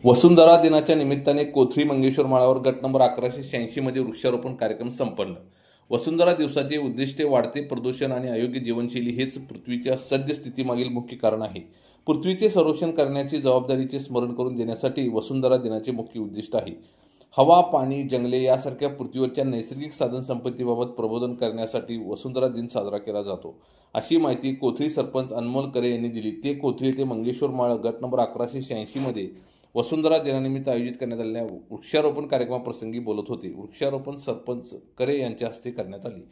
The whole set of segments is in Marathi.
वसुंधरा दिनाच्या निमित्ताने कोथळी मंगेश्वर माळावर गट नंबर 1186 मध्ये वृक्षारोपण कार्यक्रम संपन्न। वसुंधरा दिवसाचे उद्दिष्टे वाढते प्रदूषण आणि अयोग्य जीवनशैली हेच पृथ्वीच्या सद्यस्थितीमागील मुख्य कारण आहे। पृथ्वीचे संरक्षण करण्याची जबाबदारीचे स्मरण करून देण्यासाठी वसुंधरा दिनाचे मुख्य उद्दिष्ट आहे। हवा, पाणी, जंगले यासारख्या पृथ्वीवरच्या नैसर्गिक साधन संपत्तीबाबत प्रबोधन करण्यासाठी वसुंधरा दिन साजरा केला जातो, अशी माहिती कोथळी सरपंच अनमोल करे यांनी दिली। ते कोथळी येथे मंगेश्वर माळ गट नंबर 1186 मध्ये वसुंधरा दिनानिमित्त आयोजित करण्यात आलेल्या वृक्षारोपण कार्यक्रमाप्रसंगी बोलत होते। वृक्षारोपण सरपंच करे यांच्या हस्ते करण्यात आले।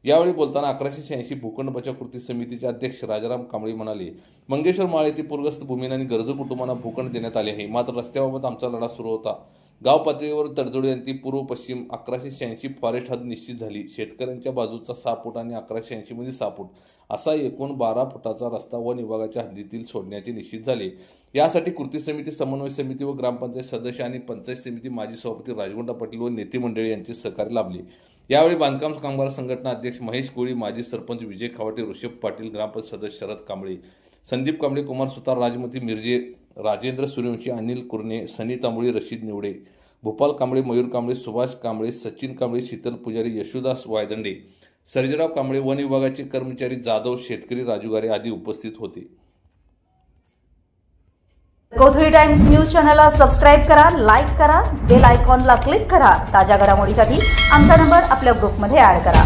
यावेळी बोलताना 1186 भूखंड बचाव कृती समितीचे अध्यक्ष राजाराम कांबळे म्हणाले, मंगेश्वर माळ येथे पूरग्रस्त भूमींना आणि गरजू कुटुंबांना भूखंड देण्यात आले आहे, मात्र रस्त्याबाबत आमचा लढा सुरू होता। गाव पातळीवर तडजोडी अंती पूर्व पश्चिम 1186 फॉरेस्ट हद निश्चित झाली। शेतकऱ्यांच्या बाजूचा 6 फूट आणि 1186 मध्ये 6 फूट असा एकूण 12 फुटाचा रस्ता वन विभागाच्या हद्दीतील सोडण्याचे निश्चित झाले। यासाठी कृती समिती, समन्वय समिती व ग्रामपंचायत सदस्य आणि पंचायत समिती माजी सभापती राजगुंडा पाटील व नेते मंडळी यांचे सहकार्य लाभले। यावेळी बांधकाम कामगार संघटना अध्यक्ष महेश कोळी, माजी सरपंच विजय खावटे, ऋषभ पाटील, ग्रामपंचायत सदस्य शरद कांबळे, संदीप कांबळे, कुमार सुतार, राजमती मिर्जे, राजेंद्र सूर्यवंशी, अनिल कुरणे, सनी तांबोळी, रशीद निवडे, भूपाल कांबळे, मयूर कांबळे, सुभाष कांबळे, सचिन कांबळे, शीतल पुजारी, यशोदास वायदंडे, सर्जेराव कांबळे, वन विभागाचे कर्मचारी, जाधव, शेतकरी, राजूगारे आदी उपस्थित होते। कोथळी टाइम्स न्यूज चॅनलला सबस्क्राइब करा, लाईक करा, बेल आयकॉनला क्लिक करा। ताज्या घडामोडीसाठी आमचा नंबर आपल्या ग्रुपमध्ये ऍड करा।